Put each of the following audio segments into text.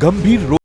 ગંભીર રોગ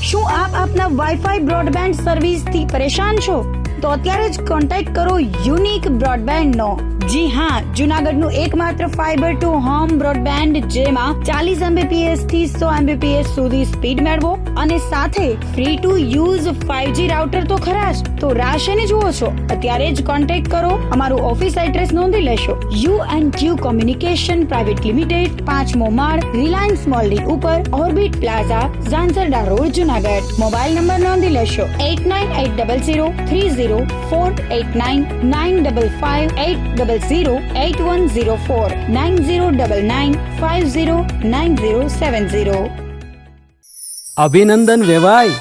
શું આપ આપના વાઈફાઈ બ્રોડબેન્ડ સર્વિસથી પરેશાન છો? તો અત્યારે જ કોન્ટેક્ટ કરો યુનિક બ્રોડબેન્ડનો. જી હા, જૂનાગઢનું એકમાત્ર ફાઈબર ટુ હોમ બ્રોડબેન્ડ, જેમાં 40 Mbps થી 100 Mbps સુધી સ્પીડ મેળવો અને સાથે free to use 5G router તો ખરા જ. તો રાહ શેની જુઓ છો? અત્યારે જ કોન્ટેક્ટ કરો. અમારું ઓફિસ એડ્રેસ નોંધી લેશો. U&Q કોમ્યુનિકેશન પ્રાઇવેટ લિમિટેડ, 5મો માળ, રિલાયન્સ મોલની ઉપર, orbit plaza, Zanzarda road, Junagadh. Mobile number નોંધી લેશો 89800304899558008104 9099509070. અભિનંદન વેવાય.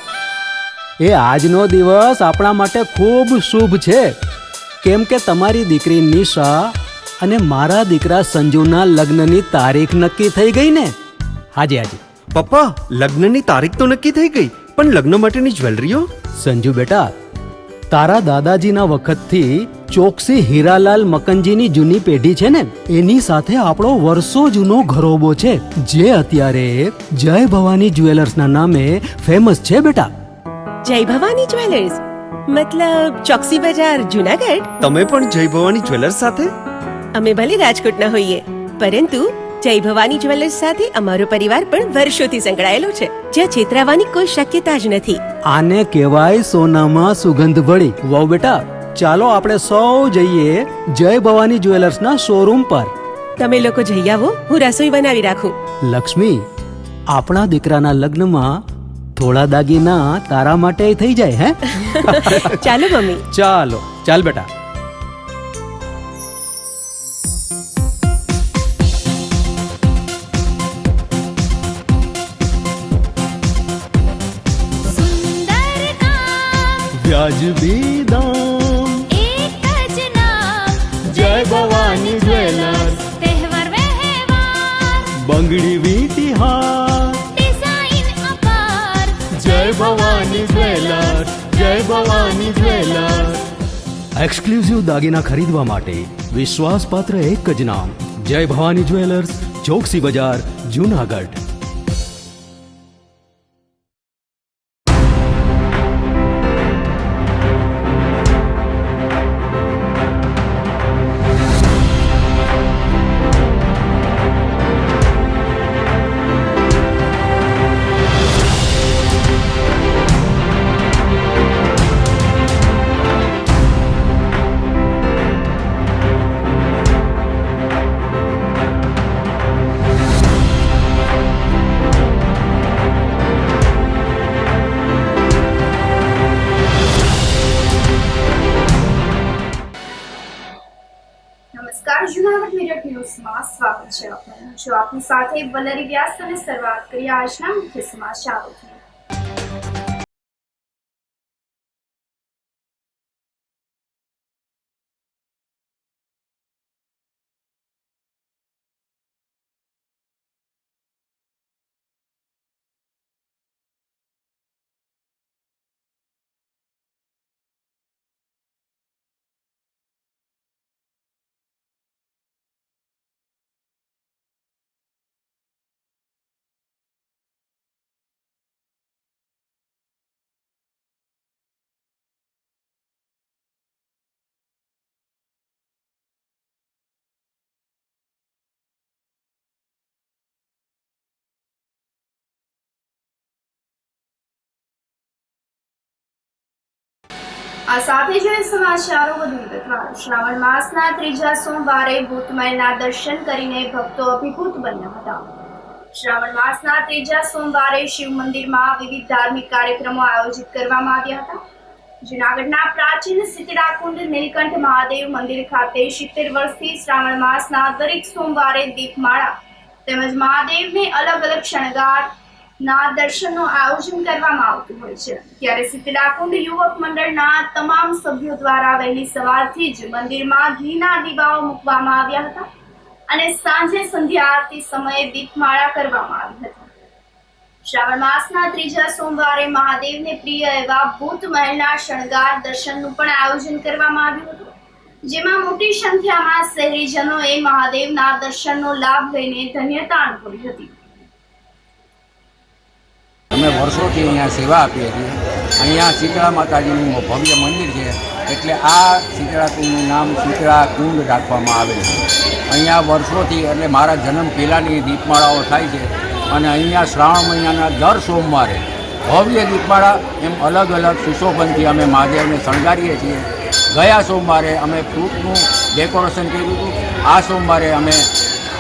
એ આજનો દિવસ આપણા માટે ખૂબ શુભ છે, કેમ કે તમારી દીકરી નિશા અને મારા દીકરા સંજુના લગ્નની તારીખ નક્કી થઈ ગઈ ને. હાજી હાજી પપ્પા, લગ્નની તારીખ તો નક્કી થઈ ગઈ, પણ લગ્ન માટેની જ્વેલરીઓ? સંજુ બેટા, તારા દાદાજીના વખતથી ચોકસી હીરાલાલ મકનજીની જૂની પેઢી છે ને, એની સાથે આપણો વર્ષો જૂનો ઘરોબો છે, જે અત્યારે જય ભવાની જ્વેલર્સના નામે ફેમસ છે બેટા. જય ભવાની જ્વેલર્સ મતલબ ચોકસી બજાર, જૂનાગઢ? તમે પણ જય ભવાની જ્વેલર્સ સાથે? અમે ભલે રાજકોટના હોઈએ, પરંતુ જય ભવાની જ્વેલર્સ સાથે અમારો પરિવાર પણ વર્ષોથી સંકળાયેલો છે, જ્યાં છેતરાવાની કોઈ શક્યતા જ નથી. આને કહેવાય સોનામાં સુગંધ ભળી. વાવ બેટા, ચાલો આપણે સૌ જઈએ જય ભવાની જ્વેલર્સના શોરૂમ પર. તમે લોકો જઈ આવો, હું રસોઈ બનાવી રાખું. લક્ષ્મી, આપણા દીકરાના લગ્નમાં થોડા દાગીના તારા માટે થઈ જાય. હે ચાલો મમ્મી. ચાલો ચાલ બેટા. વ્યાજબી દામ, એક જ નામ, જય ભવાની જ્વેલર્સ. તહેવાર વ્યવહાર, બંગડી વીંટી હાર, ડિઝાઇન અપાર, જય ભવાની જ્વેલર્સ, જય ભવાની જ્વેલર્સ. એક્સક્લુઝિવ દાગીના ખરીદવા માટે વિશ્વાસપાત્ર એક જ નામ, જય ભવાની જ્વેલર્સ, ચોકસી બજાર, જૂનાગઢ. નમસ્કાર, જૂનાગઢ મિરર ન્યૂઝમાં સ્વાગત છે આપનું. જો આપની સાથે વલરી વ્યાસ અને શરૂઆત કરીએ આજના મુખ્ય સમાચારોથી. આ સાથે જોઈએ સમાચારો વધુ વિગતવાર. શ્રાવણ માસના ત્રીજા સોમવારે ભૂતમહેલના દર્શન કરીને ભક્તો અભિભૂત બન્યા હતા. શ્રાવણ માસના ત્રીજા સોમવારે શિવ મંદિરમાં વિવિધ ધાર્મિક કાર્યક્રમો આયોજિત કરવામાં આવ્યા હતા. જૂનાગઢના પ્રાચીન શીતળાકુંડ નીલકંઠ મહાદેવ મંદિર ખાતે 70 વર્ષથી શ્રાવણ માસના દરેક સોમવારે દીપમાળા તેમજ મહાદેવને અલગ અલગ શણગાર ના દર્શનનું આયોજન કરવામાં આવતું હોય છે. ત્યારે શીતળાકુંડ યુવક મંડળના તમામ સભ્યો દ્વારા વહેલી સવારથી જ મંદિરમાં ઘીના દીવાઓ મૂકવામાં આવ્યા હતા અને સાંજે સંધ્યા આરતી સમયે દીપમાળા કરવામાં આવી હતી. શ્રાવણ માસના ત્રીજા સોમવારે મહાદેવને પ્રિય એવા ભૂત મહેલના શણગાર દર્શનનું પણ આયોજન કરવામાં આવ્યું હતું, જેમાં મોટી સંખ્યામાં શહેરીજનોએ મહાદેવના દર્શનનો લાભ લઈને ધન્યતા અનુભવી હતી. અમે વર્ષોથી અહીંયા સેવા આપીએ છીએ. અહીંયા શીતળા માતાજીનું ભવ્ય મંદિર છે, એટલે આ શીતળા કુંડનું નામ શીતળા કુંડ રાખવામાં આવે છે. અહીંયા વર્ષોથી એટલે મારા જન્મ પહેલાંની દીપમાળાઓ થાય છે અને અહીંયા શ્રાવણ મહિનાના દર સોમવારે ભવ્ય દીપમાળા એમ અલગ અલગ સુશોભનથી અમે મહાદેવને શણગારીએ છીએ. ગયા સોમવારે અમે ફ્રૂટનું ડેકોરેશન કર્યું હતું. આ સોમવારે અમે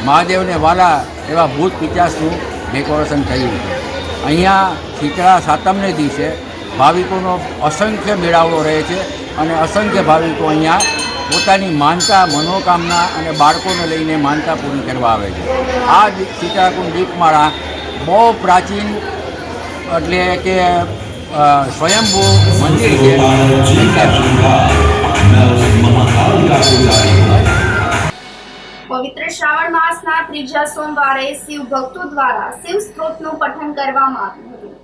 મહાદેવને વાલા એવા ભૂત પિચાસનું ડેકોરેશન કર્યું છે. અહીંયા શીતળા સાતમને દિવસે ભાવિકોનો અસંખ્ય મેળાવડો રહે છે અને અસંખ્ય ભાવિકો અહીંયા પોતાની માનતા મનોકામના અને બાળકોને લઈને માનતા પૂરી કરવા આવે છે. આ શીતળાકુંડ દીપમાળા બહુ પ્રાચીન એટલે કે સ્વયંભૂ મંદિર છે. પવિત્ર શ્રાવણ માસના ત્રીજા સોમવારે શિવ ભક્તો દ્વારા શિવ સ્ત્રોતનું પઠન કરવામાં આવ્યું હતું.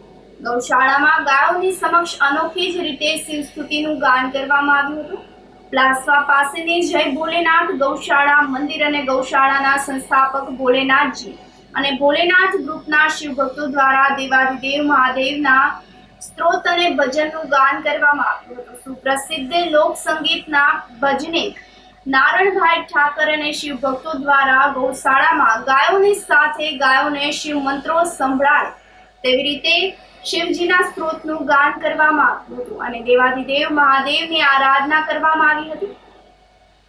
ગૌશાળામાં ગાયોની સમક્ષ અનોખી જ રીતે શિવ સ્તુતિનું ગાન કરવામાં આવ્યું હતું. પ્લાસવા પાસેની જય ભોલેનાથ ગૌશાળા મંદિર અને ગૌશાળાના સંસ્થાપક ભોલેનાથજી અને ભોલેનાથ ગ્રુપના શિવ ભક્તો દ્વારા દેવાધિદેવ મહાદેવના સ્ત્રોત અને ભજનનું ગાન કરવામાં આવ્યું હતું. સુપ્રસિદ્ધ લોક સંગીતના ભજનિક નારણભાઈ ઠાકર અને શિવ ભક્તો દ્વારા ગૌશાળામાં ગાયોની સાથે ગાયોને શિવ મંત્રો સંભળાય તેવી રીતે શિવજીના સ્ત્રોતનું ગાન કરવામાં આવ્યું હતું અને દેવાધિદેવ મહાદેવની આરાધના કરવામાં આવી હતી.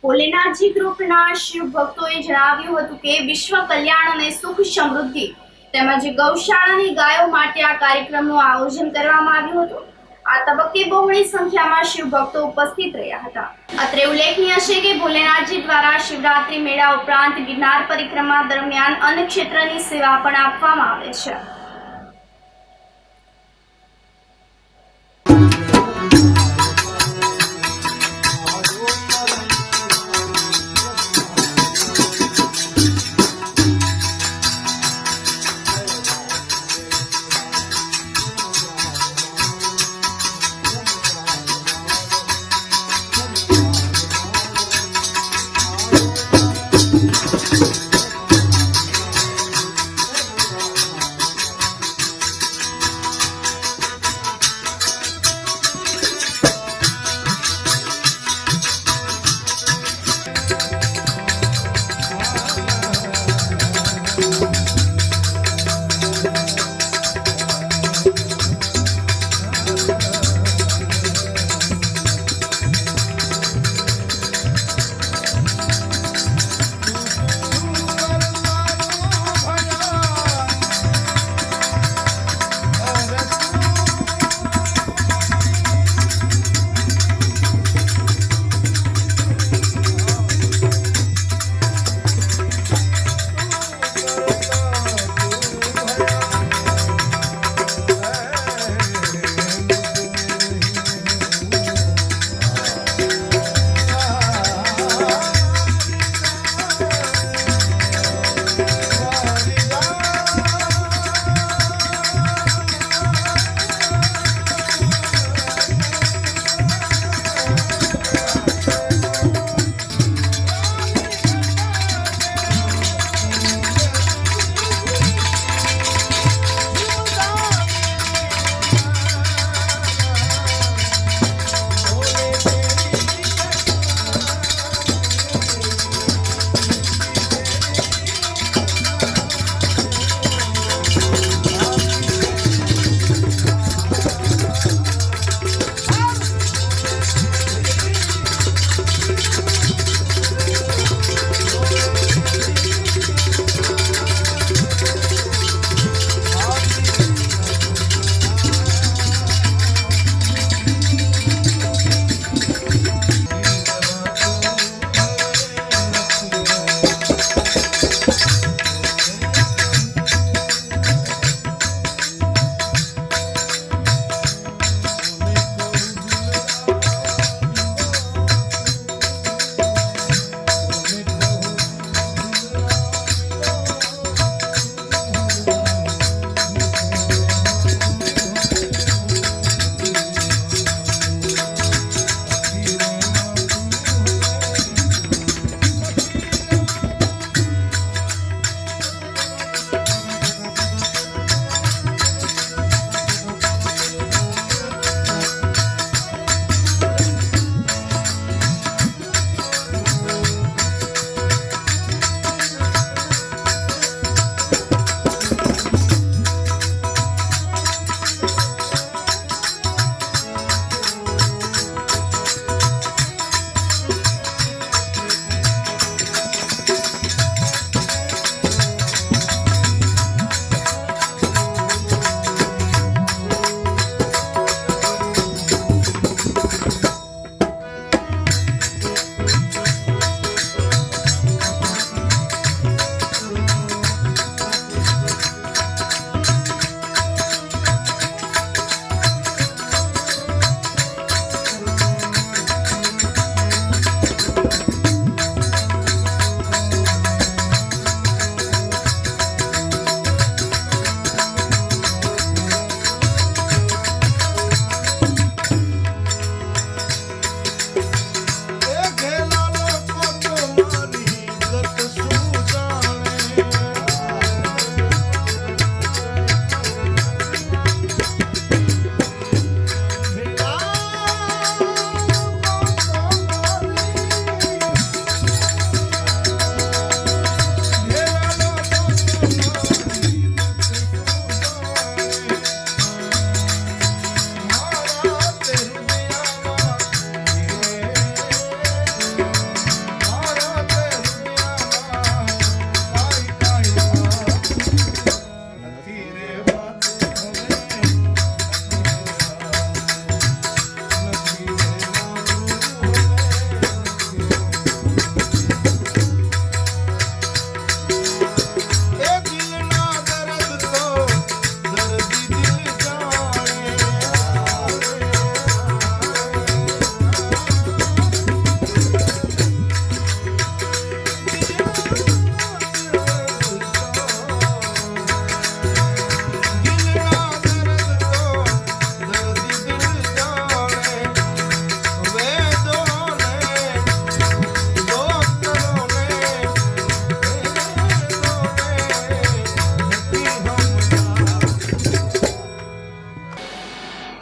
ભોલેનાથજી ગ્રુપના શિવ ભક્તોએ જણાવ્યું હતું કે વિશ્વ કલ્યાણ અને સુખ સમૃદ્ધિ તેમજ ગૌશાળાની ગાયો માટે આ કાર્યક્રમનું આયોજન કરવામાં આવ્યું હતું. આ તબક્કે બહોળી સંખ્યામાં શિવ ભક્તો ઉપસ્થિત રહ્યા હતા. અત્રે ઉલ્લેખનીય છે કે ભોલેનાથજી દ્વારા શિવરાત્રી મેળા ઉપરાંત ગિરનાર પરિક્રમા દરમિયાન અન્ન ક્ષેત્રની સેવા પણ આપવામાં આવે છે.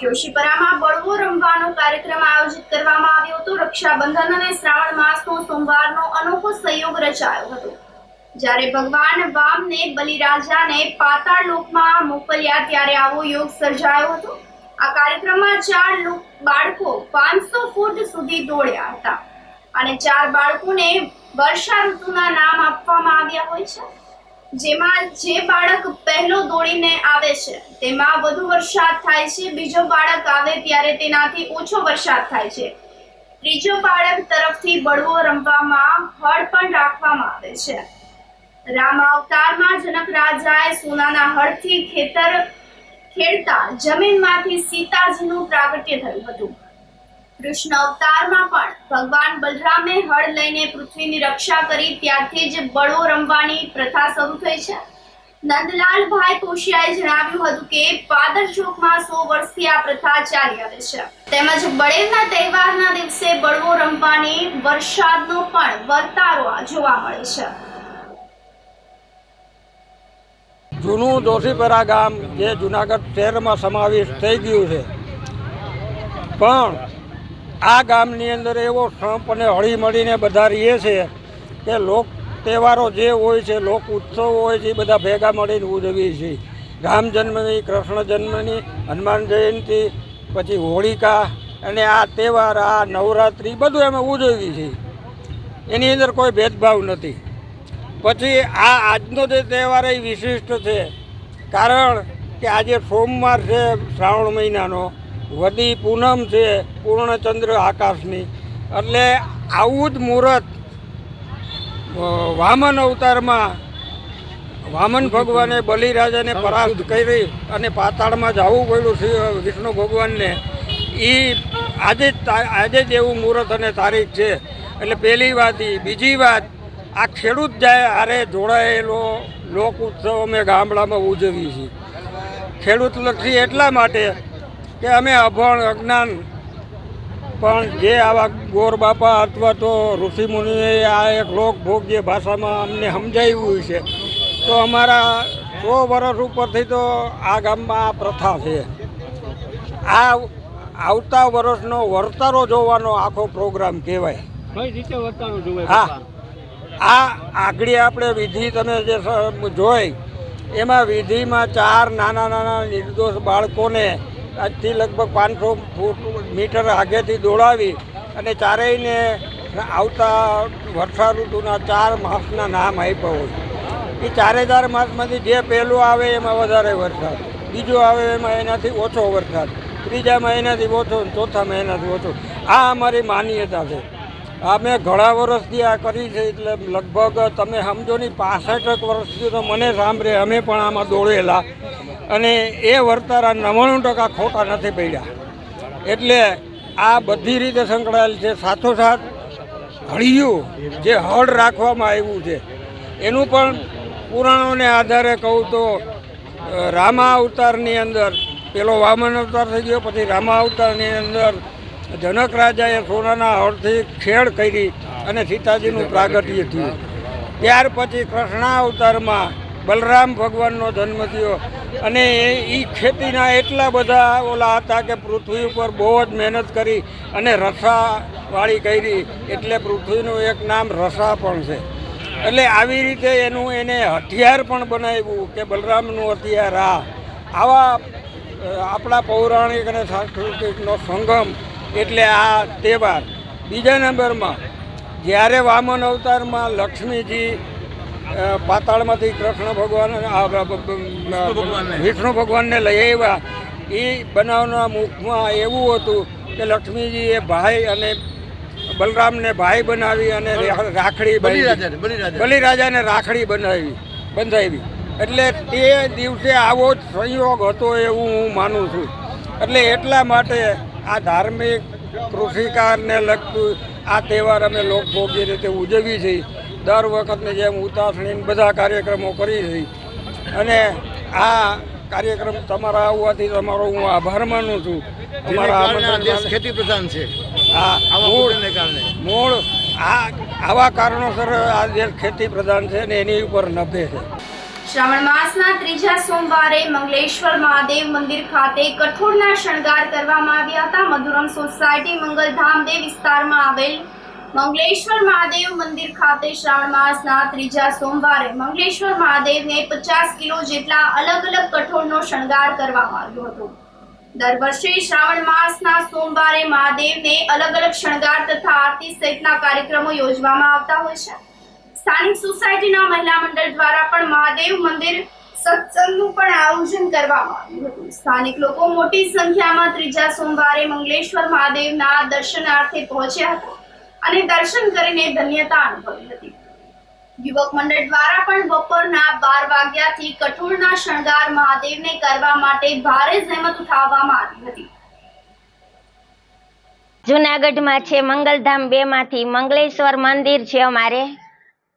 જોશીપરામાં બળવો રમવાનો કાર્યક્રમ આયોજિત કરવામાં આવ્યો હતો. રક્ષાબંધન અને શ્રાવણ માસનો સોમવારનો અનોખો સંયોગ રચાયો હતો, જ્યારે ભગવાન વામને બલિરાજાને પાતાળ લોકમાં મોકલ્યા ત્યારે આવો યોગ સર્જાયો હતો. આ કાર્યક્રમમાં 4 બાળકો 500 ફૂટ સુધી દોડ્યા હતા અને 4 બાળકોને વર્ષા ઋતુના નામ આપવામાં આવ્યા હોય છે, જેમાં જે બાળક પહેલો દોડીને આવે છે તેમાં વધુ વરસાદ થાય છે, બીજો બાળક આવે ત્યારે તેનાથી ઓછો વરસાદ થાય છે, ત્રીજો બાળક તરફથી બળવો રમવામાં હળ પણ રાખવામાં આવે છે. રામ અવતારમાં જનક રાજાએ સોનાના હળથી ખેતર ખેડતા જમીનમાંથી સીતાજીનું પ્રાગટ્ય થયું હતું. કૃષ્ણ અવતારમાં પણ ભગવાન બલરામે હળ લઈને પૃથ્વીની રક્ષા કરી ત્યારથી જ બળવો રમવાની પ્રથા શરૂ થઈ છે. નંદલાલભાઈ કોશિયાએ જણાવ્યું હતું કે પાદર ચોકમાં 100 વર્ષથી આ પ્રથા ચાલી આવે છે, તેમજ બળેવના તહેવારના દિવસે બળવો રમવાની વરસાદનો પણ વર્તારો જોવા મળે છે. જૂનું જોશીપરા ગામ જે જુનાગઢ શહેરમાં સમાવેશ થઈ ગયું છે, પણ આ ગામની અંદર એવો સંપ અને હળીમળીને બધા રહીએ છે કે લોક તહેવારો જે હોય છે, લોક ઉત્સવો હોય છે, એ બધા ભેગા મળીને ઉજવીએ છીએ. રામ જન્મની, કૃષ્ણ જન્મની, હનુમાન જયંતિ, પછી હોળિકા અને આ તહેવાર, આ નવરાત્રિ બધું અમે ઉજવીએ છીએ. એની અંદર કોઈ ભેદભાવ નથી. પછી આ આજનો જે તહેવાર એ વિશિષ્ટ છે, કારણ કે આજે સોમવાર છે શ્રાવણ મહિનાનો, વદી પૂનમ છે, પૂર્ણચંદ્ર આકાશની, એટલે આવું જ મુહૂર્ત વામન અવતારમાં વામન ભગવાને બલિરાજાને પરાસ્ત કરી અને પાતાળમાં જવું પડ્યું વિષ્ણુ ભગવાનને, એ આજે જ એવું મુહૂર્ત અને તારીખ છે. એટલે પહેલી વાત એ. બીજી વાત, આ ખેડૂત જાય હારે જોડાયેલો લોક ઉત્સવ અમે ગામડામાં ઉજવીએ છીએ. ખેડૂતલક્ષી એટલા માટે કે અમે અભણ અજ્ઞાન પણ જે આવા ગોર બાપા અથવા તો ઋષિમુનિએ આ એક લોકભોગ્ય ભાષામાં અમને સમજાવ્યું છે, તો અમારા 100 વર્ષ ઉપરથી તો આ ગામમાં આ પ્રથા છે. આ આવતા વર્ષનો વર્તારો જોવાનો આખો પ્રોગ્રામ કહેવાય. હા, આ આગળ આપણે વિધિ તમે જે જોઈ એમાં વિધિમાં 4 નાના નાના નિર્દોષ બાળકોને આજથી લગભગ 500 મીટર આગેથી દોડાવી અને ચારેયને આવતા વર્ષા ઋતુના 4 માસના નામ આપ્યા હોય. એ 4 માસમાંથી જે પહેલું આવે એમાં વધારે વરસાદ, બીજું આવે એમાં એનાથી ઓછો વરસાદ, ત્રીજામાં એનાથી ઓછો, ચોથામાં એનાથી ઓછો. આ અમારી માન્યતા છે. અમે ઘણા વર્ષથી આ કરી છે, એટલે લગભગ તમે સમજો ને 65 વર્ષથી તો મને સાંભળે અમે પણ આમાં દોડેલા, અને એ વર્તારા 99% ખોટા નથી પડ્યા. એટલે આ બધી રીતે સંકળાયેલ છે. સાથોસાથ હળિયું જે હળ રાખવામાં આવ્યું છે એનું પણ પુરાણોને આધારે કહું તો રામા અવતારની અંદર પેલો વામન અવતાર થઈ ગયો, પછી રામા અવતારની અંદર જનક રાજાએ સોનાના હળથી ખેડ કરી અને સીતાજીનું પ્રાગટ્ય થયું. ત્યાર પછી કૃષ્ણ અવતારમાં બલરામ ભગવાનનો જન્મ થયો, અને એ ખેતીના એટલા બધા ઓલા હતા કે પૃથ્વી ઉપર બહુ જ મહેનત કરી અને રસાવાળી કરી, એટલે પૃથ્વીનું એક નામ રસા પણ છે. એટલે આવી રીતે એને હથિયાર પણ બનાવ્યું કે બલરામનું હથિયાર. આવા આપણા પૌરાણિક અને સાંસ્કૃતિકનો સંગમ એટલે આ તહેવાર. બીજા નંબરમાં જ્યારે વામન અવતારમાં લક્ષ્મીજી પાતાળમાંથી કૃષ્ણ ભગવાન વિષ્ણુ ભગવાનને લઈ આવ્યા, એ બનાવના મુખમાં એવું હતું કે લક્ષ્મીજીએ ભાઈ અને બલરામને ભાઈ બનાવી અને રાખડી બલિરાજાને રાખડી બંધાવી. એટલે તે દિવસે આવો જ સંયોગ હતો એવું હું માનું છું. એટલે એટલા માટે આ ધાર્મિક કૃષિકારને લગતું આ તહેવાર અમે લોકભોગ્ય રીતે ઉજવીએ છીએ. દર વખતની જેમ ઉતાસણી બધા કાર્યક્રમો કરીએ છીએ. અને આ કાર્યક્રમ તમારા આવવાથી તમારો હું આભાર માનું છું. અમારા ખેતી પ્રધાન છે. હા, મૂળ આવા કારણોસર આ દેશ ખેતી પ્રધાન છે ને એની ઉપર નભે છે. શ્રાવણ માસના ત્રીજા સોમવારે મંગલેશ્વર મહાદેવ મંદિર ખાતે કઠોળના શણગાર કરવામાં આવ્યા હતા. મધુરમ સોસાયટી મંગલધામ દેવ વિસ્તારમાં આવેલ મંગલેશ્વર મહાદેવ મંદિર ખાતે શ્રાવણ માસના ત્રીજા સોમવારે મંગલેશ્વર મહાદેવને 50 કિલો જેટલા અલગ અલગ કઠોળનો શણગાર કરવામાં આવ્યો હતો. દર વર્ષે શ્રાવણ માસના સોમવારે મહાદેવને અલગ અલગ શણગાર તથા આરતી સહિતના કાર્યક્રમો યોજવામાં આવતા હોય છે. સ્થાનિક સોસાયટીના મહિલા મંડળ દ્વારા પણ મહાદેવ મંદિર સત્સંગનું પણ આયોજન કરવામાં આવ્યું હતું. સ્થાનિક લોકો મોટી સંખ્યામાં ત્રીજા સોમવારે મંગલેશ્વર મહાદેવના દર્શનાર્થે પહોંચ્યા હતા અને દર્શન કરીને ધન્યતા અનુભવી હતી. યુવક મંડળ દ્વારા પણ બપોરના 12 વાગ્યાથી કઠોળના શણગાર મહાદેવને કરવા માટે ભારે જહેમત ઉઠાવવામાં આવી હતી. જુનાગઢમાં છે મંગલધામ 2 માંથી મંગલેશ્વર મંદિર છે અમારે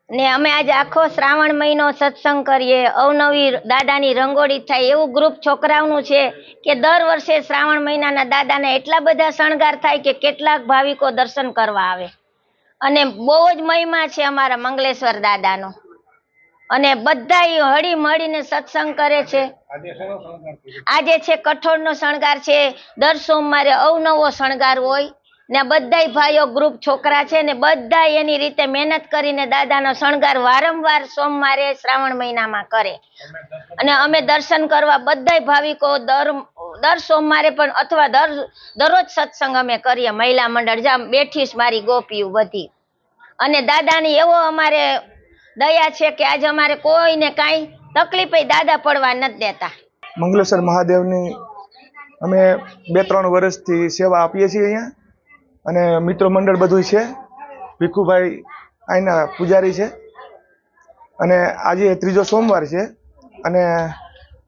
ને અમે આજે આખો શ્રાવણ મહિનો સત્સંગ કરીએ, અવનવી દાદાની રંગોળી થાય એવું ગ્રુપ છોકરાઓનું છે કે દર વર્ષે શ્રાવણ મહિનાના દાદાના એટલા બધા શણગાર થાય કે કેટલાક ભાવિકો દર્શન કરવા આવે અને બહુ જ મહિમા છે અમારા મંગલેશ્વર દાદાનો અને બધા હળી મળીને સત્સંગ કરે છે. આજે છે કઠોળનો શણગાર છે, દર સોમવારે અવનવો શણગાર હોય ને બધા ભાઈઓ ગ્રુપ છોકરા છે ને બધા એની રીતે મહેનત કરીને દાદાનો શણગાર વારંવાર સોમવારે શ્રાવણ મહિનામાં કરે અને અમે દર્શન કરવા બધા ભાવિકો દર સોમવારે પણ અથવા દરરોજ સત્સંગ અમે કરીએ. મહિલા મંડળ જામ બેઠીશ મારી ગોપીઓ બધી અને દાદાની એવો અમારે દયા છે કે આજે અમારે કોઈને કાંઈ તકલીફ દાદા પડવા નથી દેતા. મંગલેશ્વર મહાદેવની અમે 2-3 વર્ષથી સેવા આપીએ છીએ અહીંયા અને મિત્રો મંડળ બધું છે. ભીખુભાઈ અહીંના પૂજારી છે અને આજે ત્રીજો સોમવાર છે અને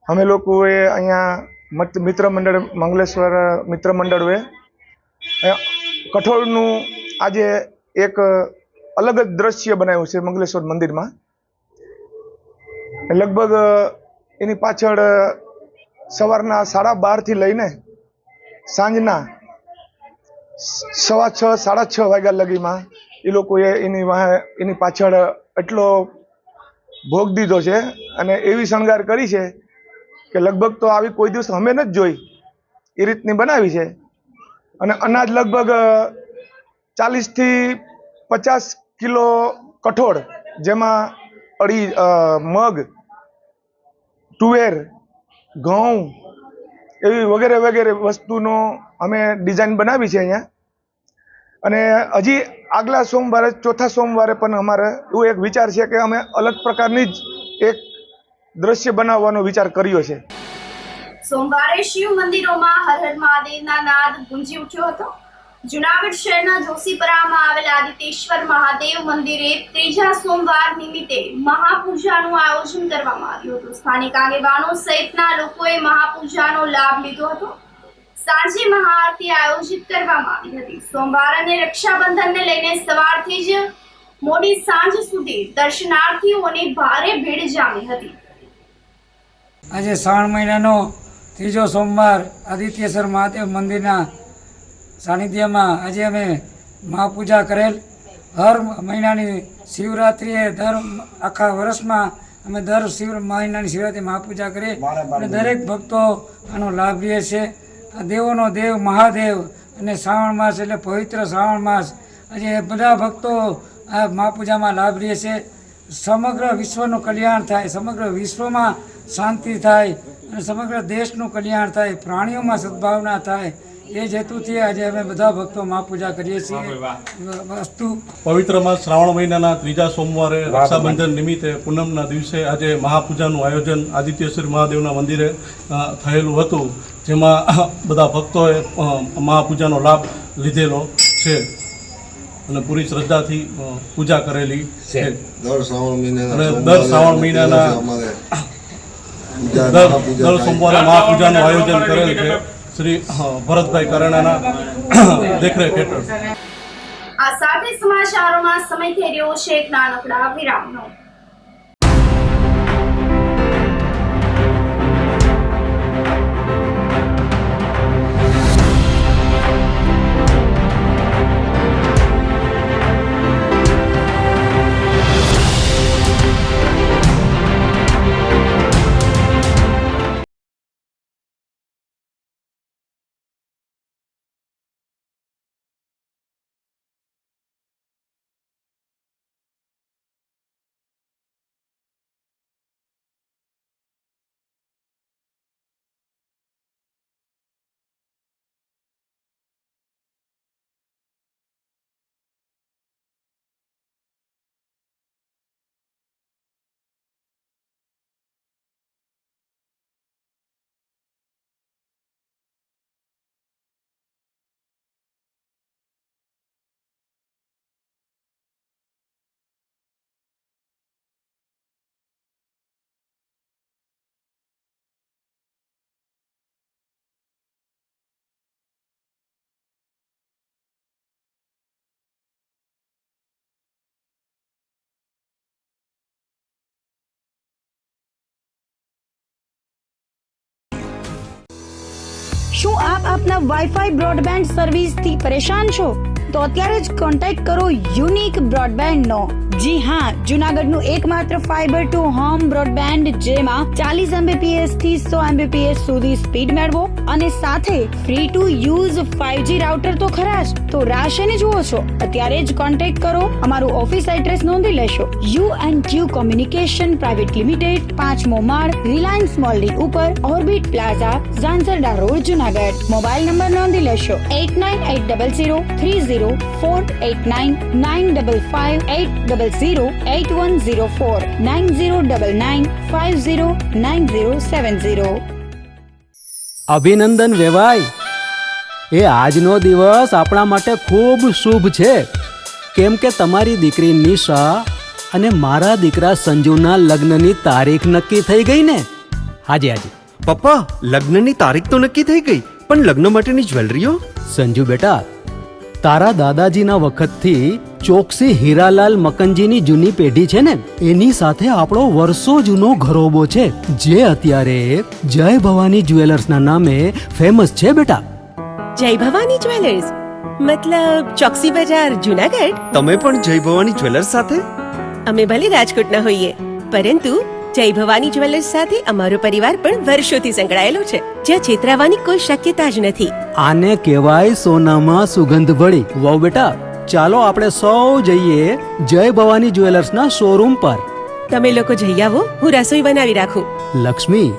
અમે લોકોએ અહીંયા મિત્ર મંડળ મંગલેશ્વર મિત્ર મંડળોએ કઠોળનું આજે એક અલગ જ દ્રશ્ય બનાવ્યું છે મંગલેશ્વર મંદિરમાં. લગભગ એની પાછળ સવારના 12:30 થી લઈને સાંજના 6:30 વાગ્યા લગીમાં એ લોકોએ એની પાછળ એટલો ભોગ દીધો છે અને એવી શણગાર કરી છે કે લગભગ તો આવી કોઈ દિવસ અમે નથી જોઈ એ રીતની બનાવી છે. અને અનાજ લગભગ 40 થી 50 કિલો કઠોળ, જેમાં મગ, તુવેર, ઘઉં એવી વગેરે વગેરે વસ્તુનો અમે ડિઝાઇન બનાવી છે અહીંયા. અને હજી આગલા સોમવારે ચોથા સોમવારે પણ અમારે એવો એક વિચાર છે કે અમે અલગ પ્રકારની જ એક દ્રશ્ય બનાવવાનો વિચાર કર્યો છે. સોમવારે શિવ મંદિરોમાં હર હર મહાદેવના નાદ ગુંજી ઉઠ્યો હતો. જુનાગઢ શહેરના જોશીપરામાં આવેલ આદિત્યેશ્વર મહાદેવ મંદિરે ત્રીજા સોમવાર નિમિત્તે મહાપૂજાનું આયોજન કરવામાં આવ્યું હતું. સ્થાનિક આગેવાનો સહિતના લોકોએ મહાપૂજાનો લાભ લીધો હતો. સાંજે મહાઆરતી આયોજિત કરવામાં આવી હતી. સોમવાર અને રક્ષાબંધનને લઈને સવારથી જ મોડી સાંજ સુધી દર્શનાર્થીઓની ભારે ભીડ જામી હતી. આજે શ્રાવણ મહિનાનો ત્રીજો સોમવાર આદિત્યેશ્વર મહાદેવ મંદિરના સાનિધ્યમાં આજે અમે મહાપૂજા કરેલ. હર મહિનાની શિવરાત્રિએ આખા વર્ષમાં અમે દર મહિનાની શિવરાત્રિ મહાપૂજા કરીએ અને દરેક ભક્તો આનો લાભ લે છે. આ દેવોનો દેવ મહાદેવ અને શ્રાવણ માસ એટલે પવિત્ર શ્રાવણ માસ, આજે બધા ભક્તો આ મહાપૂજામાં લાભ લે છે. સમગ્ર વિશ્વનું કલ્યાણ થાય, સમગ્ર વિશ્વમાં શાંતિ થાય અને સમગ્ર દેશનું કલ્યાણ થાય, પ્રાણીઓમાં સદભાવના થાય, એ જ હેતુથી આજે અમે બધા ભક્તો મહાપૂજા કરીએ છીએ. વસ્તુ પવિત્ર માસ શ્રાવણ મહિનાના ત્રીજા સોમવારે રક્ષાબંધન નિમિત્તે પૂનમના દિવસે આજે મહાપૂજાનું આયોજન આદિત્યેશ્વર મહાદેવના મંદિરે થયેલું હતું, જેમાં બધા ભક્તોએ મહાપૂજાનો લાભ લીધેલો છે અને પૂરી શ્રદ્ધાથી પૂજા કરેલી છે. અને દર શ્રાવણ મહિનાના દર સોમવારે મહાપૂજાનું આયોજન કરેલ છે શ્રી ભરતભાઈ કરાણાના દેખરેખ હેઠળ. આ સાથે સમાચારોમાં સમય થઈ રહ્યો છે એક નાનકડા વિરામનો. શું આપ આપના વાઈફાઈ બ્રોડબેન્ડ સર્વિસથી પરેશાન છો? તો અત્યારે જ કોન્ટેક્ટ કરો યુનિક બ્રોડબેન્ડ નો. જી હા, જુનાગઢનું એકમાત્ર ફાઈબર ટુ હોમ બ્રોડબેન્ડ જેમાં 40 Mbps થી 100 Mbps સુધી સ્પીડ મેળવો અને સાથે free to use 5G router તો ખરા જ. તો રાહ શેની જુઓ છો? અત્યારે જ કોન્ટેક્ટ કરો. અમારું ઓફિસ એડ્રેસ નોંધી લેશો. U&Q કોમ્યુનિકેશન પ્રાઇવેટ લિમિટેડ, 5મો માળ, રિલાયન્સ મોલની ઉપર, orbit plaza, Zanzarda road, Junagadh. Mobile number નોંધી લેશો 8980030489 95580808104 9099509070. અભિનંદન વેવાય. એ આજનો દિવસ આપણા માટે ખૂબ શુભ છે, કેમ કે તમારી દીકરી નિશા અને મારા દીકરા સંજુના લગ્નની તારીખ નક્કી થઈ ગઈ ને. હાજી. પપ્પા, લગ્નની તારીખ તો નક્કી થઈ ગઈ, પણ લગ્ન માટેની જ્વેલરીઓ? સંજુ બેટા, તારા દાદાજીના વખતથી ચોકસી હીરાલાલ મકનજીની જૂની પેઢી છે ને, એની સાથે આપણો વર્ષો જૂનો ઘરોબો છે, જે અત્યારે જય ભવાની જ્વેલર્સના નામે ફેમસ છે બેટા. જય ભવાની જ્વેલર્સ મતલબ ચોકસી બજાર, જુનાગઢ? તમે પણ જય ભવાની જ્વેલર્સ સાથે? અમે ભલે રાજકોટના હોઈએ, પરંતુ જય ભવાની જ્વેલર્સ સાથે અમારો પરિવાર પણ વર્ષોથી સંકળાયેલો છે, જ્યાં છેતરાવાની કોઈ શક્યતા જ નથી. આને કહેવાય સોનામાં સુગંધ ભળી. વાવ બેટા, ચાલો આપણે સૌ જઈએ જય ભવાની જ્વેલર્સના શોરૂમ પર. તમે લોકો જઈ આવો, હું રસોઈ બનાવી રાખું. લક્ષ્મી,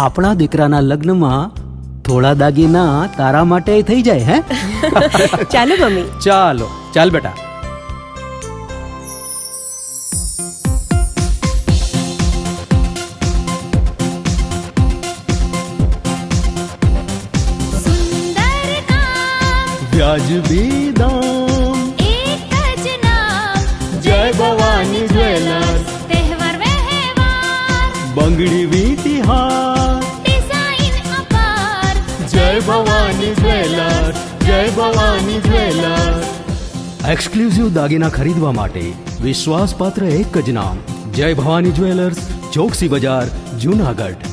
આપણા દીકરાના લગ્નમાં થોડા દાગીના તારા માટે થઈ જાય હે? ચાલો મમ્મી. ચાલ બેટા. વ્યાજબી દામ, એક જ નામ, જય ભવાની જ્વેલર્સ. તહેવાર વ્યવહાર, બંગડી વીટી હાર, ડિઝાઇન અપાર, જય ભવાની જ્વેલર્સ, જય ભવાની જ્વેલર્સ. એક્સક્લુઝિવ દાગીના ખરીદવા માટે વિશ્વાસપાત્ર એક જ નામ, જય ભવાની જ્વેલર્સ, ચોકસી બજાર, જુનાગઢ.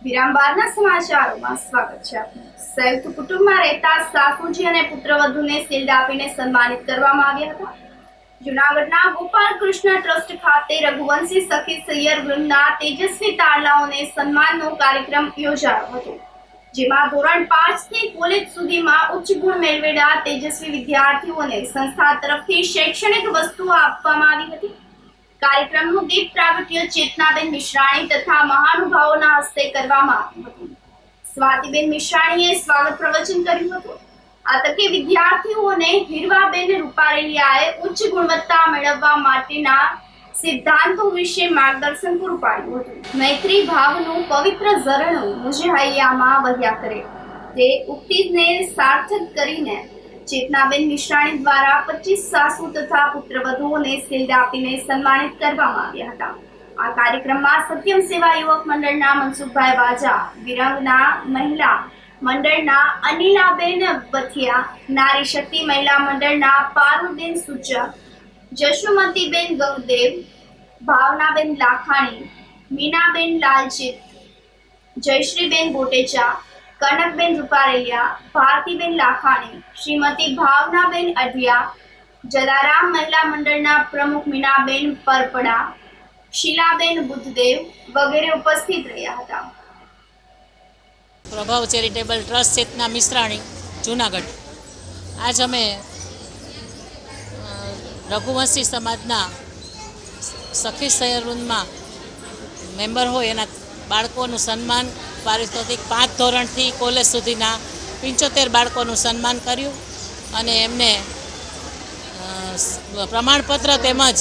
વિરામ બાદના સમાચારોમાં સ્વાગત છે આપનું. સંયુક્ત કુટુંબમાં રહેતા સાસુજી અને પુત્રવધુને શિલ્ડ આપીને સન્માનિત કરવામાં આવ્યા હતા. જુનાગઢના ગોપાલ કૃષ્ણ ટ્રસ્ટ ખાતે રઘુવંશી સખી સૈયર વૃંદના તેજસ્વી તારલાઓને સન્માનનો કાર્યક્રમ યોજાયો હતો, જેમાં ધોરણ 5 થી કોલેજ સુધીમાં ઉચ્ચ ગુણ મેળવેલા તેજસ્વી વિદ્યાર્થીઓને સંસ્થા તરફથી શૈક્ષણિક વસ્તુઓ આપવામાં આવી હતી. કાર્યક્રમનું દીપ પ્રાગટ્ય ચેતનાબેન મિશ્રાણી તથા મહાનુભાવોના હસ્તે કરવામાં આવ્યું હતું. સ્વાતિબેન મિશ્રાણીએ સ્વાગત પ્રવચન કર્યું હતું. આ તકે વિદ્યાર્થીઓને હીરવાબેન રૂપારેલિયાએ ઉચ્ચ ગુણવત્તા મેળવવા માટેના સિદ્ધાંતો વિશે માર્ગદર્શન પૂરું પાડ્યું હતું. મૈત્રી ભાવનું પવિત્ર ઝરણું મુજે હૈયામાં વહ્યા કરે, તે ઉક્તિને સાર્થક કરીને ચેતનાબેન મિશ્રાણી દ્વારા 25 સાસુ તથા પુત્રવધુઓને શિલ્ડ આપીને સન્માનિત કરવામાં આવ્યા હતા. આ કાર્યક્રમમાં સત્યમ સેવા યુવક મંડળના મનસુખભાઈ વાજા, વિરંગના મહિલા મંડળના અનિલાબેન બથિયા, નારી શક્તિ મહિલા મંડળના પારુલબેન સુચર, જશુમતીબેન ગંગદેવ, ભાવનાબેન લાખાણી, મીનાબેન લાલચિત, જયશ્રીબેન બોટેચા, કનકબેન રૂપારેલિયા, ભારતીબેન લાખાણી, શ્રીમતી ભાવનાબેન અઢિયા, જલારામ મહિલા મંડળના પ્રમુખ મીનાબેન પરપડા, શીલાબેન બુદ્ધદેવ વગેરે ઉપસ્થિત રહ્યા હતા. પ્રભાવ ચેરિટેબલ ટ્રસ્ટ ચેતના મિશ્રાણી, જુનાગઢ. આજ અમે રઘુવંશી સમાજના સખી સૈયરવૃંદમાં મેમ્બર હોય એના બાળકોનું સન્માન પારિતોષિક 5 ધોરણથી કોલેજ સુધીના 75 બાળકોનું સન્માન કર્યું અને એમને પ્રમાણપત્ર તેમજ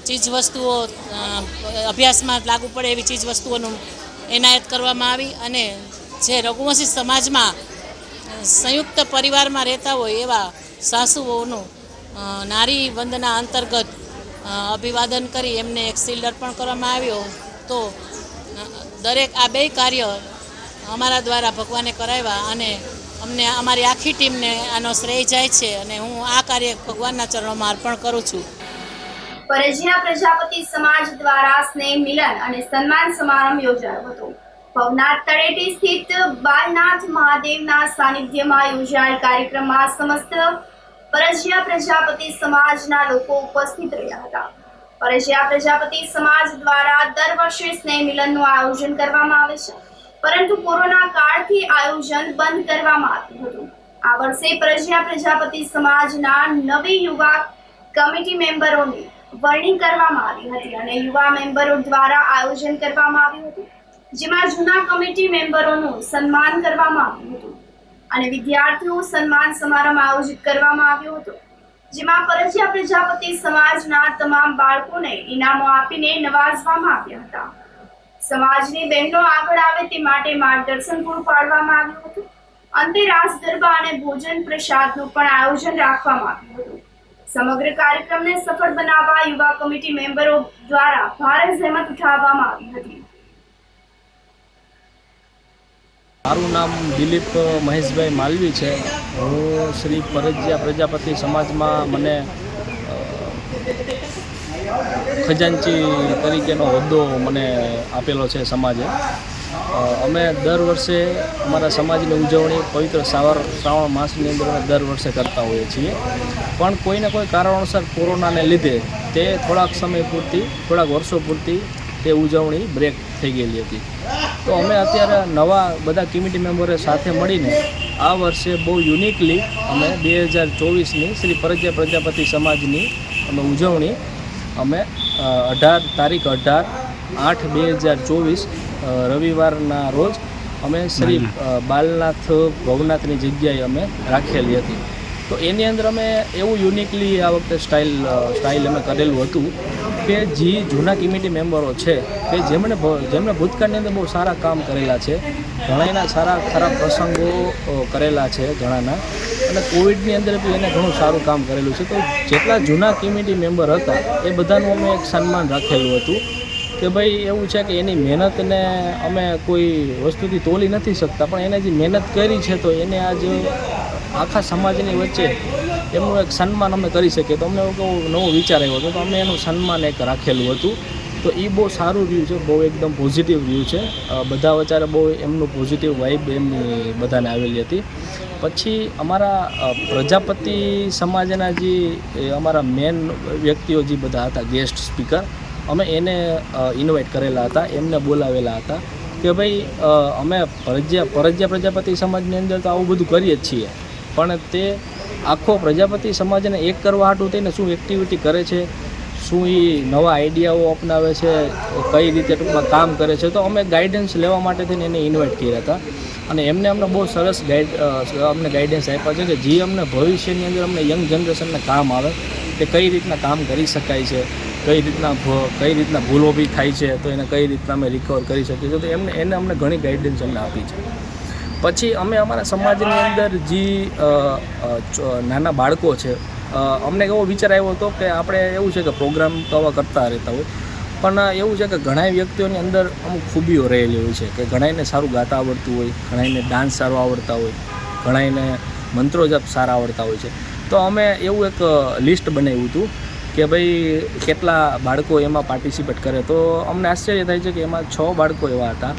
ચીજવસ્તુઓ અભ્યાસમાં લાગુ પડે એવી ચીજવસ્તુઓનું એનાયત કરવામાં આવી. અને જે રઘુવંશી સમાજમાં સંયુક્ત પરિવારમાં રહેતા હોય એવા સાસુઓનું નારી વંદના અંતર્ગત અભિવાદન કરી એમને એક શિલ્ડ અર્પણ કરવામાં આવ્યો. તો દરેક આ બે કાર્ય અમારા દ્વારા ભગવાને કરાવ્યા અને અમને અમારી આખી ટીમને આનો શ્રેય જાય છે અને હું આ કાર્ય ભગવાનના ચરણોમાં અર્પણ કરું છું. પરજીયા પ્રજાપતિ સમાજ દ્વારા સ્નેહ મિલન અને સન્માન સમારંભ યોજાયો હતો. ભવનાથ તળેટી સ્થિત બાલનાથ મહાદેવના સાનિધ્યમાં યોજાયેલ કાર્યક્રમમાં સમસ્ત પરજીયા પ્રજાપતિ સમાજના લોકો ઉપસ્થિત રહ્યા હતા. પરજીયા પ્રજાપતિ સમાજ દ્વારા દર વર્ષે સ્નેહ મિલનનું આયોજન કરવામાં આવે છે, પરંતુ કોરોના કાળથી આયોજન બંધ કરવામાં આવ્યું હતું. આ વર્ષે પરજીયા પ્રજાપતિ સમાજના નવી યુવા કમિટી મેમ્બરોની વરણી કરવામાં આવી હતી અને યુવા મેમ્બરો દ્વારા આયોજન કરવામાં આવ્યું હતું, જેમાં જૂના કમિટી મેમ્બરોનું સન્માન કરવામાં આવ્યું હતું અને વિદ્યાર્થીઓ સન્માન સમારંભ આયોજિત કરવામાં આવ્યો હતો, જેમાં પરજીયા પ્રજાપતિ સમાજના તમામ બાળકોને ઇનામો આપીને નવાજવામાં આવ્યા હતા. સમાજની બહેનો આગળ આવે તે માટે માર્ગદર્શન પૂરું પાડવામાં આવ્યું હતું. અંતે રાસ ગરબા અને ભોજન પ્રસાદનું પણ આયોજન રાખવામાં આવ્યું હતું. સમગ્ર કાર્યક્રમને સફળ બનાવવા યુવા કમિટી મેમ્બરો દ્વારા ભારે જહેમત ઉઠાવવામાં આવી હતી. મારું નામ દિલીપ મહેશભાઈ માલવી છે. હું શ્રી પરજીયા પ્રજાપતિ સમાજમાં મને ખજાનચી તરીકેનો હોદ્દો મને આપેલો છે સમાજે. અમે દર વર્ષે અમારા સમાજની ઉજવણી પવિત્ર શ્રાવણ માસની અંદર અમે દર વર્ષે કરતા હોઈએ છીએ, પણ કોઈને કોઈ કારણોસર કોરોનાને લીધે તે થોડાક વર્ષો પૂરતી તે ઉજવણી બ્રેક થઈ ગયેલી હતી. તો અમે અત્યારે નવા બધા કમિટી મેમ્બરો સાથે મળીને આ વર્ષે બહુ યુનિકલી અમે 2024ની શ્રી પરજીયા પ્રજાપતિ સમાજની અમે ઉજવણી અમે 18/8/2024 રવિવારના રોજ અમે શ્રી બાલનાથ ભવનાથની જગ્યાએ અમે રાખેલી હતી. તો એની અંદર અમે એવું યુનિકલી આ વખતે સ્ટાઇલ અમે કરેલું હતું કે જે જૂના કમિટી મેમ્બરો છે કે જેમણે ભૂતકાળની અંદર બહુ સારા કામ કરેલા છે, ઘણાના સારા ખરાબ પ્રસંગો કરેલા છે ઘણાના, અને કોવિડની અંદર બી એને ઘણું સારું કામ કરેલું છે. તો જેટલા જૂના કમિટી મેમ્બર હતા એ બધાનું અમે એક સન્માન રાખેલું હતું કે ભાઈ એવું છે કે એની મહેનતને અમે કોઈ વસ્તુથી તોલી નથી શકતા, પણ એને જે મહેનત કરી છે તો એને આજ આખા સમાજની વચ્ચે એમનું એક સન્માન અમે કરી શકીએ. તો અમને નવો વિચાર આવ્યો હતો, તો અમે એનું સન્માન એક રાખેલું હતું. તો એ બહુ સારું રહ્યું છે, બહુ એકદમ પોઝિટિવ રહ્યું છે. બધા વચારે બહુ એમનું પોઝિટિવ વાઇબ એમની બધાને આવેલી હતી. પછી અમારા પ્રજાપતિ સમાજના જે અમારા મેન વ્યક્તિઓ જે બધા હતા ગેસ્ટ સ્પીકર, અમે એને ઇન્વાઇટ કરેલા હતા, એમને બોલાવેલા હતા કે ભાઈ અમે પરજીયા પ્રજાપતિ સમાજની અંદર તો આવું બધું કરીએ જ છીએ, પણ તે આખો પ્રજાપતિ સમાજને એક કરવા હાટું થઈને શું એક્ટિવિટી કરે છે, શું એ નવા આઈડિયાઓ અપનાવે છે, કઈ રીતે ટૂંકમાં કામ કરે છે. તો અમે ગાઈડન્સ લેવા માટે થઈને એને ઇન્વાઇટ કર્યા હતા અને એમને અમને બહુ સરસ અમને ગાઈડન્સ આપ્યા છે કે જે અમને ભવિષ્યની અંદર અમને યંગ જનરેશનને કામ આવે કે કઈ રીતના કામ કરી શકાય છે, કઈ રીતના ભૂલો બી થાય છે તો એને કઈ રીતના અમે રિકવર કરી શકીએ છીએ. તો એને અમને ઘણી ગાઈડન્સ અમને આપી છે. પછી અમે અમારા સમાજની અંદર જે નાના બાળકો છે, અમને એવો વિચાર આવ્યો હતો કે આપણે એવું છે કે પ્રોગ્રામ તો આવા કરતા રહેતા હોય, પણ એવું છે કે ઘણા વ્યક્તિઓની અંદર અમુક ખૂબીઓ રહેલી હોય છે કે ઘણાને સારું ગાતા આવડતું હોય, ઘણાને ડાન્સ સારો આવડતા હોય, ઘણાને મંત્રો જપ સારા આવડતા હોય છે. તો અમે એવું એક લિસ્ટ બનાવ્યું હતું કે ભાઈ કેટલા બાળકો એમાં પાર્ટિસિપેટ કરે. તો અમને આશ્ચર્ય થાય છે કે એમાં 6 બાળકો એવા હતા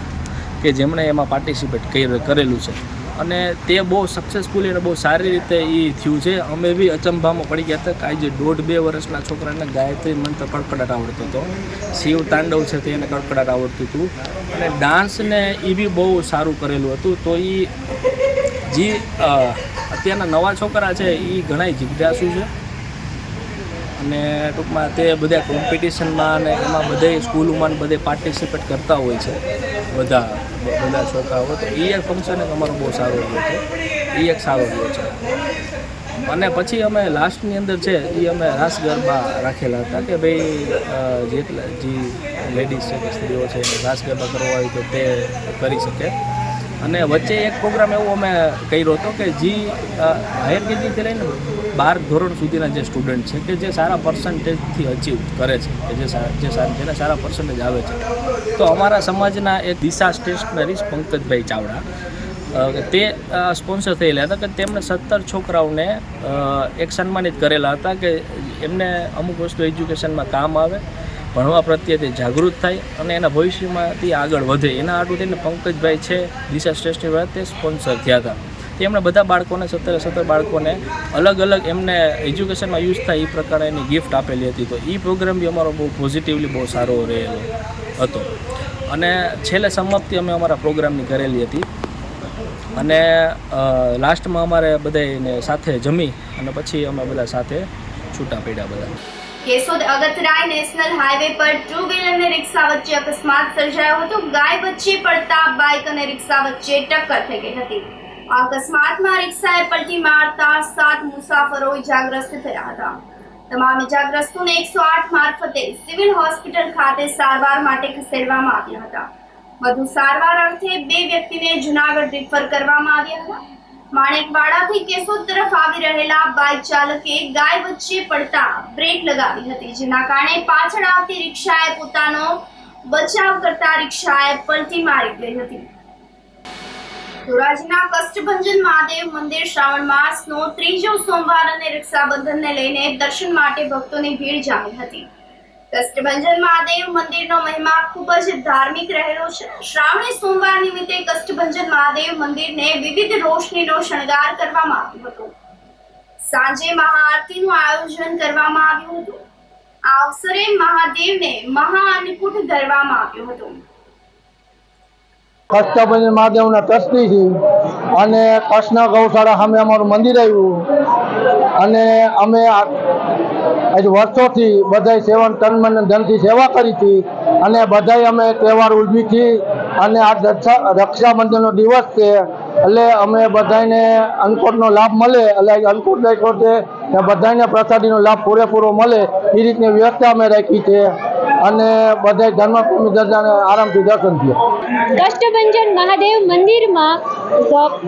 કે જેમણે એમાં પાર્ટિસિપેટ કરેલું છે અને તે બહુ સક્સેસફુલી અને બહુ સારી રીતે એ થયું છે. અમે બી અચંભામાં પડી ગયા હતા કે આજે 1.5-2 વર્ષના છોકરાને ગાયત્રી મંત્ર કડકડાટ આવડતો હતો, શિવ તાંડવ છે તે એને કડકડાટ આવડતું હતું અને ડાન્સને એ બી બહુ સારું કરેલું હતું. તો એ જે અત્યારના નવા છોકરા છે એ ઘણા જિજ્ઞાસુ છે અને ટૂંકમાં તે બધા કોમ્પિટિશનમાં અને એમાં બધે સ્કૂલોમાં બધે પાર્ટિસિપેટ કરતા હોય છે બધા છોકરાઓ. તો એ એક ફંક્શન એક અમારું બહુ સારું રહ્યું છે, એ એક સારો રહ્યો છે. અને પછી અમે લાસ્ટની અંદર છે એ અમે રાસ ગરબા રાખેલા હતા કે ભાઈ જે લેડીઝ છે કે સ્ત્રીઓ છે રાસ ગરબા કરવા હોય તો તે કરી શકે. અને વચ્ચે એક પ્રોગ્રામ એવો અમે કર્યો હતો કે જે હાયર કેજીથી લઈને 12 ધોરણ સુધીના જે સ્ટુડન્ટ છે કે જે સારા પર્સન્ટેજથી અચીવ કરે છે કે જેને સારા પર્સન્ટેજ આવે છે, તો અમારા સમાજના એક દિશા સ્ટેશનરીઝ પંકજભાઈ ચાવડા તે સ્પોન્સર થયેલા હતા કે તેમણે 17 છોકરાઓને એક સન્માનિત કરેલા હતા કે એમને અમુક વસ્તુ એજ્યુકેશનમાં કામ આવે, ભણવા પ્રત્યે તે જાગૃત થાય અને એના ભવિષ્યમાંથી આગળ વધે. એના આટલું થઈને પંકજભાઈ છે દિશા સ્ટેશનરી તે સ્પોન્સર થયા હતા. તેમણે બધા બાળકોને 17 બાળકોને અલગ અલગ એમને એજ્યુકેશનમાં યુઝ થાય એ પ્રકારે એની ગિફ્ટ આપેલી હતી. તો એ પ્રોગ્રામ બી અમારો બહુ પોઝિટિવલી બહુ સારો રહેલો હતો. અને છેલ્લે સમાપ્તિ અમે અમારા પ્રોગ્રામની કરેલી હતી અને લાસ્ટમાં અમારે બધાને સાથે જમી અને પછી અમે બધા સાથે છૂટા પડ્યા બધા. કેશોદ અગતરાય નેશનલ હાઈવે પર ટુ વ્હીલર અને રિક્ષા વચ્ચે અકસ્માત સર્જાયો હતો. ગાય વચ્ચે પડતા બાઇક અને રિક્ષા વચ્ચે ટક્કર થઈ ગઈ હતી. આ અકસ્માતમાં રિક્ષાએ પલટી મારતા 7 મુસાફરો ઇજાગ્રસ્ત થયા હતા. તમામ ઇજાગ્રસ્તોને 108 મારફતે સિવિલ હોસ્પિટલ ખાતે સારવાર માટે ખસેડવામાં આવ્યા હતા. વધુ સારવાર અર્થે 2 વ્યક્તિને જૂનાગઢ રિફર કરવામાં આવ્યા હતા. માણેકવાડાથી કેશોદ તરફ આવી રહેલા બાઇક ચાલકે ગાય વચ્ચે પડતા બ્રેક લગાવી હતી, જેના કારણે પાછળ આવતી રિક્ષાએ પોતાનો બચાવ કરતા રિક્ષાએ પલટી મારી ગઈ હતી. ધોરાજીના કષ્ટભંજન મહાદેવ મંદિર શ્રાવણ માસનો 3જો સોમવાર અને રક્ષાબંધનને લઈને દર્શન માટે ભક્તોની ભીડ જામી હતી. કષ્ટભંજન મહાદેવ મંદિરનો મહિમા ખૂબ જ ધાર્મિક રહેલો છે. શ્રાવણી સોમવાર નિમિત્તે કષ્ટભંજન મહાદેવ મંદિરને વિવિધ રોશનીનો શણગાર કરવામાં આવ્યો હતો. સાંજે મહાઆરતીનું આયોજન કરવામાં આવ્યું હતું. આ અવસરે મહાદેવને મહાઅન્નકૂટ ધરવામાં આવ્યો હતો. કષ્ટભંજન મહાદેવના ટ્રસ્ટી છીએ અને કૃષ્ણ ગૌશાળા સામે અમારું મંદિર આવ્યું અને અમે આજે વર્ષોથી બધાય સેવન તન મન ધનથી સેવા કરી હતી અને બધાય અમે તહેવાર ઉજવી હતી અને આ રક્ષાબંધનનો દિવસ છે એટલે અમે બધાને અન્નકૂટનો લાભ મળે એટલે અન્નકૂટ રાખ્યો છે કે બધાને પ્રસાદીનો લાભ પૂરેપૂરો મળે એ રીતની વ્યવસ્થા અમે રાખી છે અને બધા ધર્મપ્રેમી દર્જાને આરામથી દર્શન થયા. કષ્ટભંજન મહાદેવ મંદિરમાં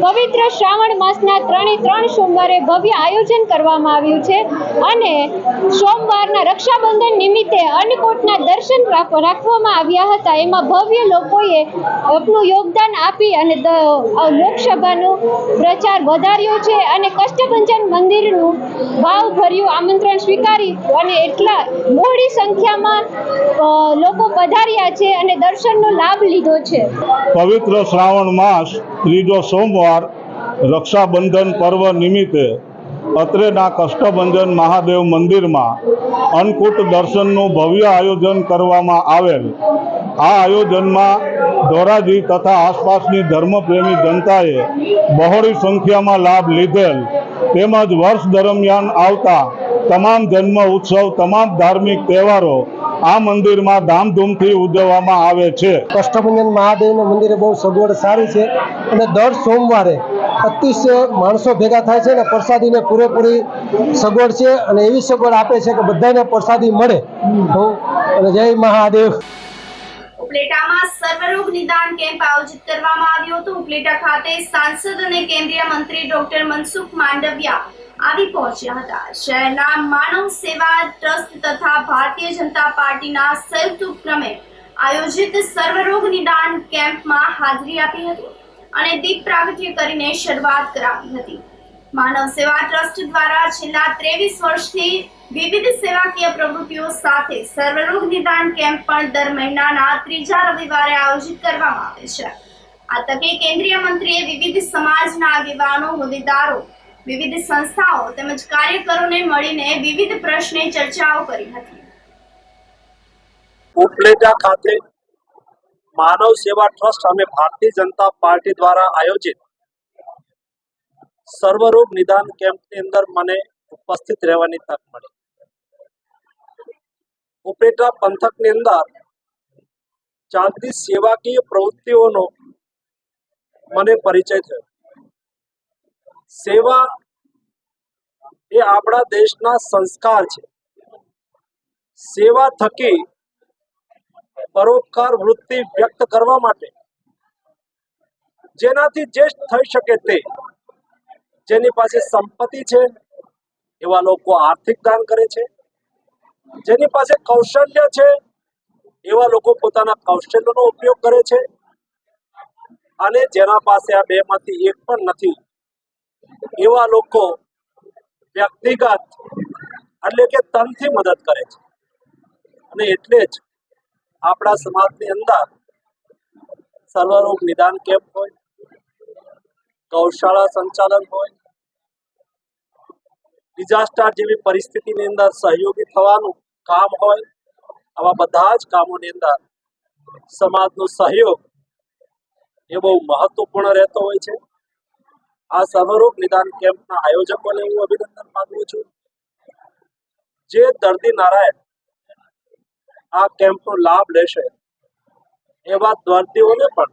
પવિત્ર શ્રાવણ માસના 3 સોમવારે ભવ્ય આયોજન કરવામાં આવ્યું છે અને સોમવારના રક્ષાબંધન નિમિત્તે અન્નકૂટના દર્શન રાખવામાં આવ્યા હતા. એમાં ભવ્ય લોકોએ આપનું યોગદાન આપી અને લોકસભાનો પ્રચાર વધાર્યો છે અને કષ્ટભંજન મંદિરનું ભાવભર્યું આમંત્રણ સ્વીકારી અને એટલા મોટી સંખ્યામાં લોકો પધાર્યા છે અને દર્શનનો લાભ લીધો છે. પવિત્ર શ્રાવણ માસ 3જો સોમવાર રક્ષાબંધન પર્વ નિમિત્તે અત્રેના કષ્ટભંજન મહાદેવ મંદિરમાં અન્નકૂટ દર્શનનું ભવ્ય આયોજન કરવામાં આવેલ. આ આયોજનમાં ધોરાજી તથા આસપાસની ધર્મપ્રેમી જનતાએ બહોળી સંખ્યામાં લાભ લીધેલ તેમજ વર્ષ દરમિયાન આવતા તમામ જન્મ ઉત્સવ તમામ ધાર્મિક તહેવારો આ મંદિરમાં ધામધૂમથી ઉજવવામાં આવે છે. કષ્ટભંજન મહાદેવનું મંદિરે બહુ સગવડ સારી છે અને દર સોમવારે અતિશય માણસો ભેગા થાય છે અને પ્રસાદીને પૂરેપૂરી સગવડ છે અને એવી સગવડ આપે છે કે બધાને પ્રસાદી મળે. અને જય મહાદેવ. ઉપલેટામાં સર્વરોગ નિદાન કેમ્પ આયોજિત કરવામાં આવ્યો હતો. ઉપલેટા ખાતે સાંસદ અને કેન્દ્રીય મંત્રી ડોક્ટર મનસુખ માંડવિયા આવી પહોંચ્યા હતા. શહેરના માનવ સેવા ટ્રસ્ટ તથા ભારતીય જનતા પાર્ટીના સંયુક્ત ઉપક્રમે આયોજિત સર્વરોગ નિદાન કેમ્પમાં હાજરી આપી હતી અને દીપ પ્રાગટ્ય કરીને શરૂઆત કરાવી હતી. માનવ સેવા ટ્રસ્ટ દ્વારા છેલ્લા 23 વર્ષથી વિવિધ સેવાકીય પ્રવૃત્તિઓ સાથે સર્વરોગ નિદાન કેમ્પ પણ દર મહિનાના 3જા રવિવારે આયોજિત કરવામાં આવે છે. આ તકે કેન્દ્રીય મંત્રીએ વિવિધ સમાજના આગેવાનો, હોદ્દેદારો, વિવિધ સંસ્થાઓ તેમજ કાર્યકરોને મળીને વિવિધ પ્રશ્ને ચર્ચાઓ કરી હતી. ઉપલેટા ખાતે માનવ સેવા ટ્રસ્ટ અને ભારતીય જનતા પાર્ટી દ્વારા આયોજિત સર્વરોગ નિદાન કેમ્પની અંદર મને ઉપસ્થિત રહેવાની તક મળી. ઉપલેટા પંથકની અંદર ચાલતી સેવાકીય પ્રવૃત્તિઓનો મને પરિચય થયો. સેવા એ આપણા દેશના સંસ્કાર છે. સેવા થકી પરોપકાર વૃત્તિ વ્યક્ત કરવા માટે જેનાથી જે થઈ શકે તે, જેની પાસે સંપત્તિ છે એવા લોકો આર્થિક દાન કરે છે, જેની પાસે કૌશલ્ય છે એવા લોકો પોતાના કૌશલ્યનો ઉપયોગ કરે છે, અને જેના પાસે આ બેમાંથી એક પણ નથી એવા લોકો વ્યક્તિગત એટલે કે તનથી મદદ કરે છે. અને એટલે જ આપણા સમાજની અંદર સર્વરોગ નિદાન કેમ્પ હોય, ગૌશાળા સંચાલન હોય, ડિઝાસ્ટર જેવી પરિસ્થિતિની અંદર સહયોગી થવાનું કામ હોય, આવા બધા જ કામોની અંદર સમાજનો સહયોગ એ બહુ મહત્વપૂર્ણ રહેતો હોય છે. આ સર્વરોગ નિદાન કેમ્પના આયોજકોને હું અભિનંદન પાઠવું છું. જે દર્દી નારાયણ આ કેમ્પનો લાભ લેશે એવા દર્દીઓને પણ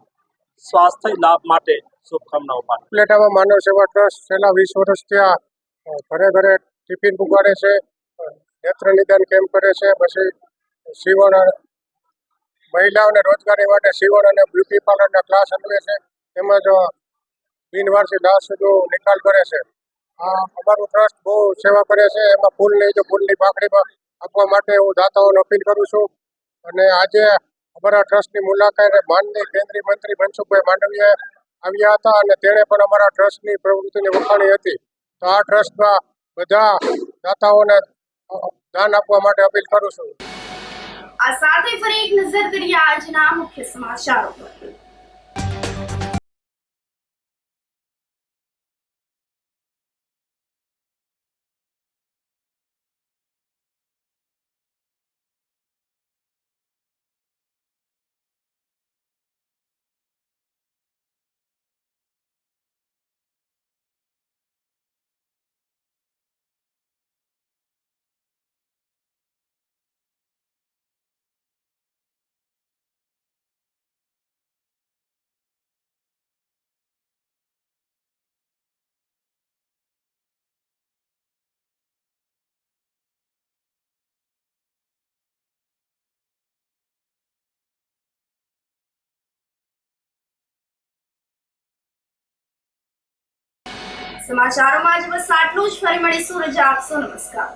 સ્વાસ્થ્ય લાભ માટે શુભકામનાઓ પાઠવું. ઉપલેટામાં માનવ સેવા ટ્રસ્ટ છેલ્લા 20 વર્ષથી આ ઘરે ઘરે ટિફિન પુગાડે છે, નેત્ર નિદાન કેમ્પ કરે છે, પછી સીવણ, મહિલાઓને રોજગારી માટે સીવણ અને બ્યુટી પાર્લરના ક્લાસ આપે છે, તેમજ બિનવારસી લાશનો નિકાલ કરે છે. આ અમારું ટ્રસ્ટ બહુ સેવા કરે છે. એમાં ફૂલ નહીં તો ફૂલની પાકડીમાં આપવા માટે હું દાતાઓને અપીલ કરું છું. અને આજે અમારા ટ્રસ્ટની મુલાકાતે માનનીય કેન્દ્રીય મંત્રી મનસુખભાઈ માંડવીયા આવ્યા હતા અને તેણે પણ અમારા ટ્રસ્ટની પ્રવૃત્તિને વખાણી હતી. તો આ ટ્રસ્ટમાં બધા દાતાઓને દાન આપવા માટે અપીલ કરું છું. આ સાથે ફરી એક નજર કરીએ આજના મુખ્ય સમાચારો પર. સમાચારોમાં આજ બસ આટલું જ. ફરી મળીશું. રજા આપશો. નમસ્કાર.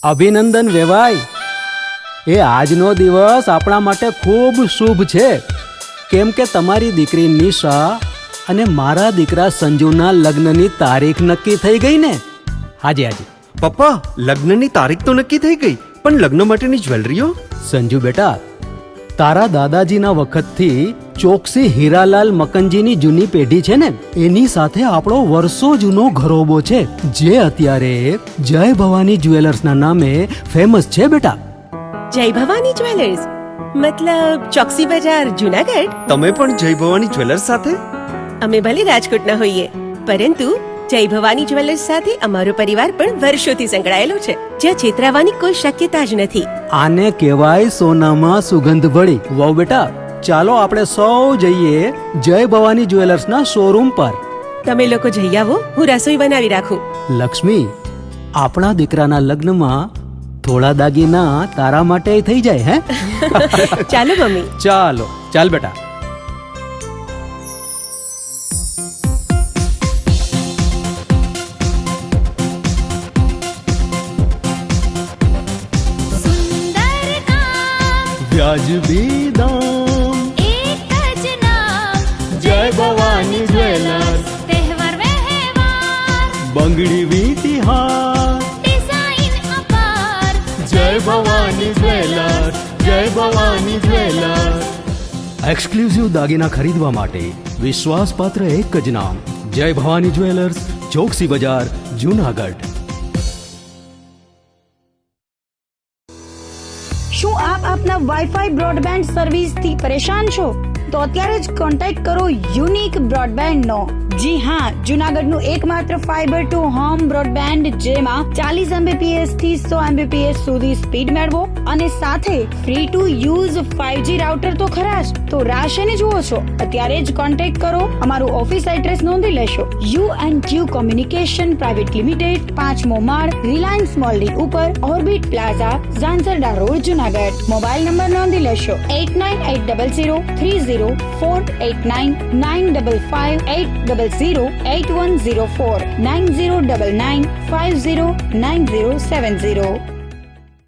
અભિનંદન વેવાય. એ આજનો દિવસ આપણા માટે ખૂબ શુભ છે, કેમ કે તમારી દીકરી નિશા અને મારા દીકરા સંજુના લગ્નની તારીખ નક્કી થઈ ગઈ ને. હાજી હાજી પપ્પા, લગ્નની તારીખ તો નક્કી થઈ ગઈ, પણ લગ્ન માટેની જ્વેલરીઓ? સંજુ બેટા, તારા દાદાજીના વખતથી ચોકસી હીરાલાલ મકનજીની જૂની પેઢી છે ને, એની સાથે આપણો વર્ષો જૂનો ઘરોબો છે, જે અત્યારે જય ભવાની જ્વેલર્સના નામે ફેમસ છે બેટા. જય ભવાની જ્વેલર્સ મતલબ ચોકસી બજાર, જુનાગઢ? તમે પણ જય ભવાની જ્વેલર્સ સાથે? અમે ભલે રાજકોટના હોઈએ, પરંતુ જય ભવાની જ્વેલર્સ સાથે અમારો પરિવાર પણ વર્ષોથી સંકળાયેલો છે, જ્યાં છેતરાવાની કોઈ શક્યતા જ નથી. આને કહેવાય સોનામાં સુગંધ ભળી. વહુ બેટા, ચાલો આપણે સૌ જઈએ જય ભવાની જ્વેલર્સના શોરૂમ પર. તમે લોકો જઈ આવો, હું રસોઈ બનાવી રાખું. લક્ષ્મી, આપણા દીકરાના લગ્નમાં થોડા દાગીના તારા માટે થઈ જાય. હે ચાલો મમ્મી. ચાલો ચાલ બેટા. વ્યાજબી દામ, એક જ નામ, જય ભવાની જ્વેલર્સ. તહેવાર વ્યવહાર, બંગડી વીટી હાર, ડિઝાઇન અપાર, જય ભવાની જ્વેલર્સ. જય ભવાની જ્વેલર્સ. એક્સક્લુઝિવ દાગીના ખરીદવા માટે વિશ્વાસપાત્ર એક જ નામ, જય ભવાની જ્વેલર્સ, ચોકસી બજાર, જૂનાગઢ. શું આપ આપના વાઈફાઈ બ્રોડબેન્ડ સર્વિસથી પરેશાન છો? તો અત્યારે જ કોન્ટેક્ટ કરો યુનિક બ્રોડબેન્ડ નો. જી હા, જૂનાગઢનું એકમાત્ર ફાઈબર ટુ હોમ બ્રોડબેન્ડ, જેમાં 40 Mbps થી 100 Mbps સુધી સ્પીડ મેળવો અને સાથે free to use 5G router તો ખરા જ. તો રાહ શેની જુઓ છો? અત્યારે જ કોન્ટેક્ટ કરો. અમારું ઓફિસ એડ્રેસ નોંધી લેશો. U&Q કોમ્યુનિકેશન પ્રાઇવેટ લિમિટેડ, 5મો માળ, રિલાયન્સ મોલની ઉપર, orbit plaza, Zanzarda road, Junagadh. Mobile number નોંધી લેશો 89800304899955800810 9099509070.